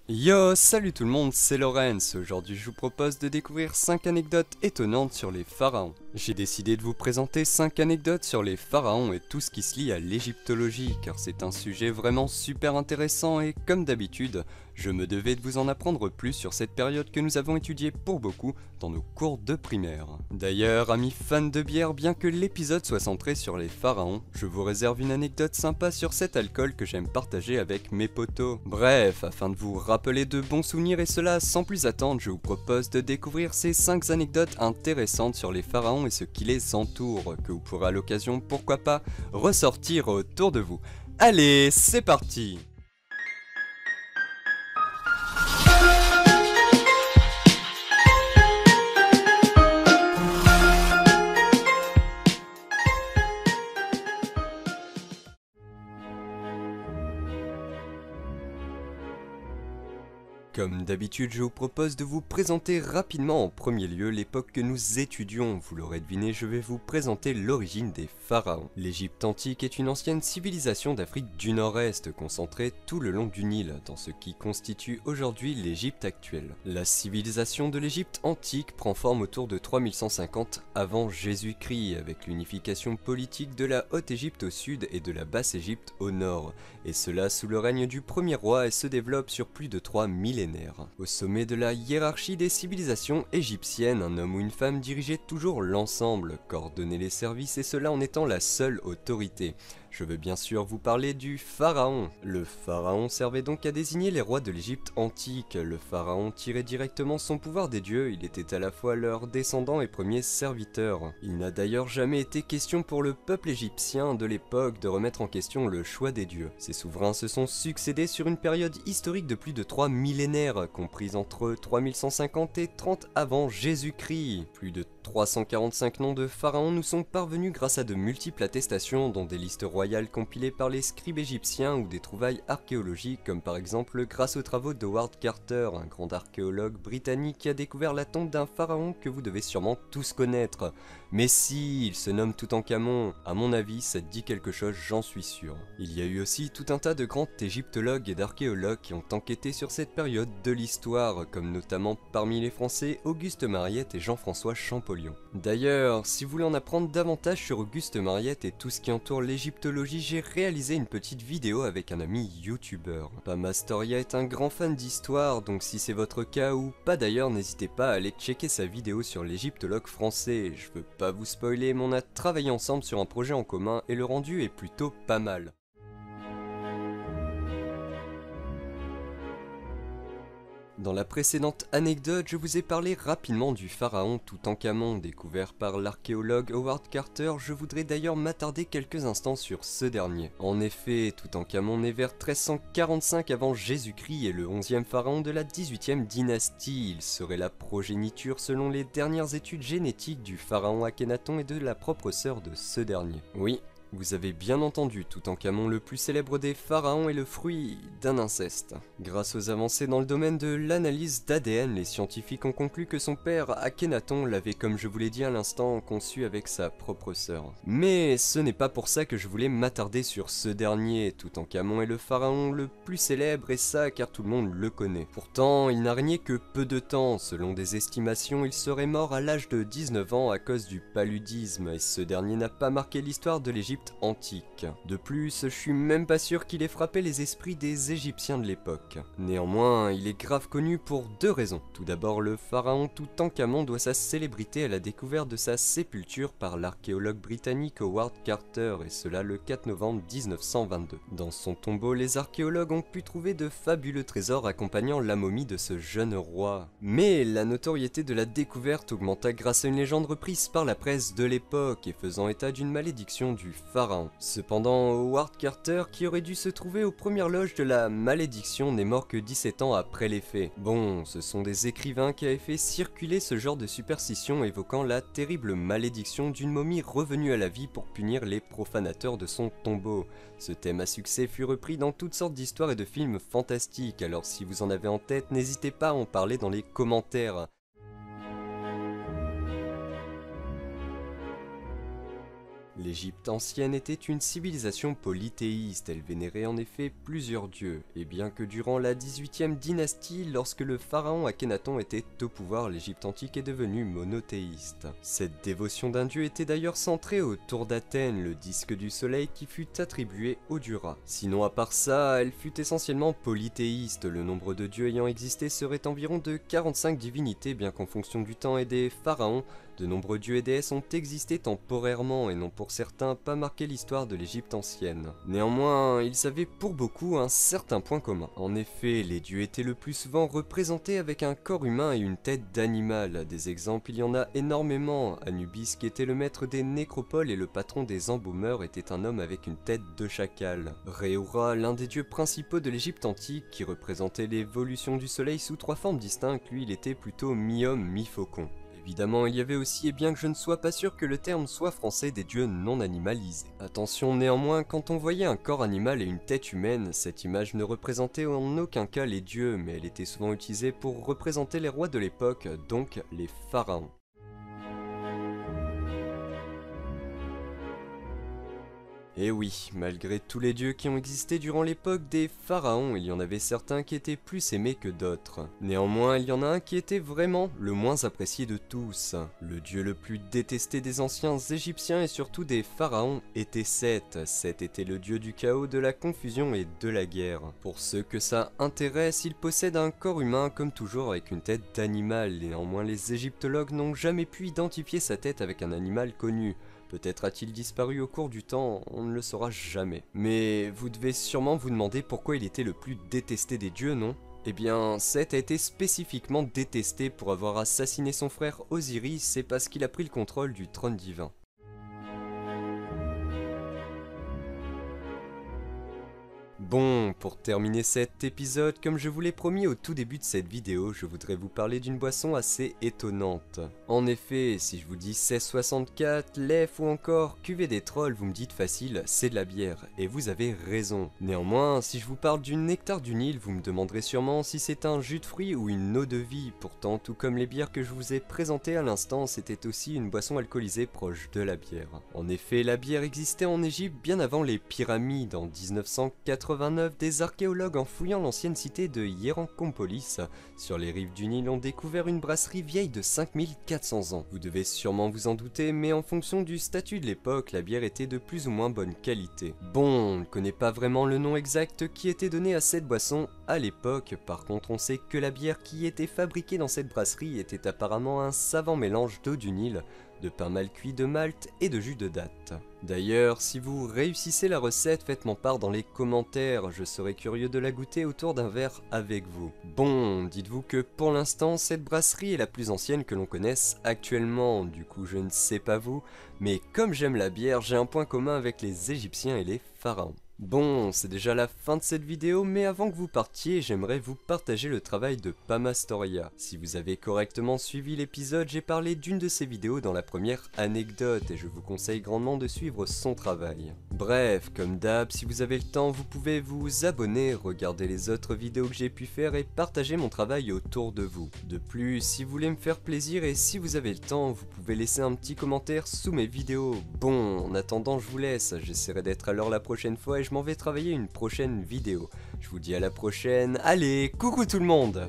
Yo, salut tout le monde, c'est Lorenz. Aujourd'hui, je vous propose de découvrir 5 anecdotes étonnantes sur les pharaons. J'ai décidé de vous présenter 5 anecdotes sur les pharaons et tout ce qui se lie à l'égyptologie, car c'est un sujet vraiment super intéressant et comme d'habitude, je me devais de vous en apprendre plus sur cette période que nous avons étudiée pour beaucoup dans nos cours de primaire. D'ailleurs, amis fans de bière, bien que l'épisode soit centré sur les pharaons, je vous réserve une anecdote sympa sur cet alcool que j'aime partager avec mes potos. Bref, afin de vous rappeler de bons souvenirs et cela sans plus attendre, je vous propose de découvrir ces 5 anecdotes intéressantes sur les pharaons et ce qui les entoure, que vous pourrez à l'occasion, pourquoi pas, ressortir autour de vous. Allez, c'est parti! Comme d'habitude, je vous propose de vous présenter rapidement en premier lieu l'époque que nous étudions. Vous l'aurez deviné, je vais vous présenter l'origine des pharaons. L'Égypte antique est une ancienne civilisation d'Afrique du Nord-Est, concentrée tout le long du Nil, dans ce qui constitue aujourd'hui l'Égypte actuelle. La civilisation de l'Égypte antique prend forme autour de 3150 avant Jésus-Christ, avec l'unification politique de la Haute-Égypte au sud et de la Basse-Égypte au nord, et cela sous le règne du premier roi et se développe sur plus de 3 millénaires. Au sommet de la hiérarchie des civilisations égyptiennes, un homme ou une femme dirigeait toujours l'ensemble, coordonnait les services et cela en étant la seule autorité. Je veux bien sûr vous parler du pharaon. Le pharaon servait donc à désigner les rois de l'Égypte antique. Le pharaon tirait directement son pouvoir des dieux, il était à la fois leur descendant et premier serviteur. Il n'a d'ailleurs jamais été question pour le peuple égyptien de l'époque de remettre en question le choix des dieux. Ces souverains se sont succédés sur une période historique de plus de 3 millénaires, comprise entre 3150 et 30 avant Jésus-Christ. Plus de 345 noms de pharaons nous sont parvenus grâce à de multiples attestations, dont des listes royales compilées par les scribes égyptiens ou des trouvailles archéologiques, comme par exemple grâce aux travaux d'Howard Carter, un grand archéologue britannique qui a découvert la tombe d'un pharaon que vous devez sûrement tous connaître. Mais si, il se nomme Toutankhamon. À mon avis, ça te dit quelque chose, j'en suis sûr. Il y a eu aussi tout un tas de grands égyptologues et d'archéologues qui ont enquêté sur cette période de l'histoire, comme notamment parmi les Français Auguste Mariette et Jean-François Champollion. D'ailleurs, si vous voulez en apprendre davantage sur Auguste Mariette et tout ce qui entoure l'égyptologie, j'ai réalisé une petite vidéo avec un ami youtubeur. Pam Astoria est un grand fan d'histoire, donc si c'est votre cas ou pas d'ailleurs, n'hésitez pas à aller checker sa vidéo sur l'égyptologue français. Je veux pas vous spoiler, mais on a travaillé ensemble sur un projet en commun et le rendu est plutôt pas mal. Dans la précédente anecdote, je vous ai parlé rapidement du pharaon Toutankhamon, découvert par l'archéologue Howard Carter. Je voudrais d'ailleurs m'attarder quelques instants sur ce dernier. En effet, Toutankhamon naît vers 1345 avant Jésus-Christ et le 11e pharaon de la 18e dynastie. Il serait la progéniture selon les dernières études génétiques du pharaon Akhenaton et de la propre sœur de ce dernier. Oui, vous avez bien entendu, Toutankhamon, le plus célèbre des pharaons, est le fruit d'un inceste. Grâce aux avancées dans le domaine de l'analyse d'ADN, les scientifiques ont conclu que son père, Akhenaton, l'avait, comme je vous l'ai dit à l'instant, conçu avec sa propre sœur. Mais ce n'est pas pour ça que je voulais m'attarder sur ce dernier. Toutankhamon est le pharaon le plus célèbre et ça car tout le monde le connaît. Pourtant, il n'a régné que peu de temps. Selon des estimations, il serait mort à l'âge de 19 ans à cause du paludisme et ce dernier n'a pas marqué l'histoire de l'Égypte antique. De plus, je suis même pas sûr qu'il ait frappé les esprits des Égyptiens de l'époque. Néanmoins, il est grave connu pour deux raisons. Tout d'abord, le pharaon Toutankhamon doit sa célébrité à la découverte de sa sépulture par l'archéologue britannique Howard Carter, et cela le 4 novembre 1922. Dans son tombeau, les archéologues ont pu trouver de fabuleux trésors accompagnant la momie de ce jeune roi. Mais la notoriété de la découverte augmenta grâce à une légende reprise par la presse de l'époque et faisant état d'une malédiction du pharaon. Cependant, Howard Carter, qui aurait dû se trouver aux premières loges de la malédiction, n'est mort que 17 ans après les faits. Bon, ce sont des écrivains qui avaient fait circuler ce genre de superstition évoquant la terrible malédiction d'une momie revenue à la vie pour punir les profanateurs de son tombeau. Ce thème à succès fut repris dans toutes sortes d'histoires et de films fantastiques, alors si vous en avez en tête, n'hésitez pas à en parler dans les commentaires. L'Égypte ancienne était une civilisation polythéiste, elle vénérait en effet plusieurs dieux, et bien que durant la 18e dynastie, lorsque le pharaon Akhenaton était au pouvoir, l'Égypte antique est devenue monothéiste. Cette dévotion d'un dieu était d'ailleurs centrée autour d'Athènes, le disque du soleil qui fut attribué au dieu Ra. Sinon à part ça, elle fut essentiellement polythéiste, le nombre de dieux ayant existé serait environ de 45 divinités, bien qu'en fonction du temps et des pharaons, de nombreux dieux et déesses ont existé temporairement et n'ont pour certains pas marqué l'histoire de l'Égypte ancienne. Néanmoins, ils avaient pour beaucoup un certain point commun. En effet, les dieux étaient le plus souvent représentés avec un corps humain et une tête d'animal. Des exemples, il y en a énormément. Anubis, qui était le maître des nécropoles et le patron des embaumeurs, était un homme avec une tête de chacal. Ré-Ura, l'un des dieux principaux de l'Égypte antique, qui représentait l'évolution du soleil sous trois formes distinctes, lui il était plutôt mi-homme, mi-faucon. Évidemment, il y avait aussi, et bien que je ne sois pas sûr que le terme soit français, des dieux non animalisés. Attention néanmoins, quand on voyait un corps animal et une tête humaine, cette image ne représentait en aucun cas les dieux, mais elle était souvent utilisée pour représenter les rois de l'époque, donc les pharaons. Et oui, malgré tous les dieux qui ont existé durant l'époque des pharaons, il y en avait certains qui étaient plus aimés que d'autres. Néanmoins, il y en a un qui était vraiment le moins apprécié de tous. Le dieu le plus détesté des anciens égyptiens et surtout des pharaons était Seth. Seth était le dieu du chaos, de la confusion et de la guerre. Pour ceux que ça intéresse, il possède un corps humain comme toujours avec une tête d'animal. Néanmoins, les égyptologues n'ont jamais pu identifier sa tête avec un animal connu. Peut-être a-t-il disparu au cours du temps, on ne le saura jamais. Mais vous devez sûrement vous demander pourquoi il était le plus détesté des dieux, non ? Eh bien, Seth a été spécifiquement détesté pour avoir assassiné son frère Osiris, et parce qu'il a pris le contrôle du trône divin. Bon, pour terminer cet épisode, comme je vous l'ai promis au tout début de cette vidéo, je voudrais vous parler d'une boisson assez étonnante. En effet, si je vous dis 1664, l'EF ou encore cuvée des trolls, vous me dites facile, c'est de la bière, et vous avez raison. Néanmoins, si je vous parle du nectar du Nil, vous me demanderez sûrement si c'est un jus de fruits ou une eau de vie. Pourtant, tout comme les bières que je vous ai présentées à l'instant, c'était aussi une boisson alcoolisée proche de la bière. En effet, la bière existait en Égypte bien avant les pyramides, en 1989, des archéologues en fouillant l'ancienne cité de Hierakonpolis sur les rives du Nil ont découvert une brasserie vieille de 5400 ans. Vous devez sûrement vous en douter, mais en fonction du statut de l'époque, la bière était de plus ou moins bonne qualité. Bon, on ne connaît pas vraiment le nom exact qui était donné à cette boisson à l'époque, par contre on sait que la bière qui était fabriquée dans cette brasserie était apparemment un savant mélange d'eau du Nil, de pain mal cuit, de malt et de jus de date. D'ailleurs, si vous réussissez la recette, faites-m'en part dans les commentaires, je serais curieux de la goûter autour d'un verre avec vous. Bon, dites-vous que pour l'instant, cette brasserie est la plus ancienne que l'on connaisse actuellement, du coup je ne sais pas vous, mais comme j'aime la bière, j'ai un point commun avec les Égyptiens et les pharaons. Bon, c'est déjà la fin de cette vidéo, mais avant que vous partiez, j'aimerais vous partager le travail de Pamastoria. Si vous avez correctement suivi l'épisode, j'ai parlé d'une de ses vidéos dans la première anecdote, et je vous conseille grandement de suivre son travail. Bref, comme d'hab, si vous avez le temps, vous pouvez vous abonner, regarder les autres vidéos que j'ai pu faire et partager mon travail autour de vous. De plus, si vous voulez me faire plaisir et si vous avez le temps, vous pouvez laisser un petit commentaire sous mes vidéos. Bon, en attendant, je vous laisse, j'essaierai d'être à l'heure la prochaine fois et je m'en vais travailler une prochaine vidéo. Je vous dis à la prochaine, allez, coucou tout le monde!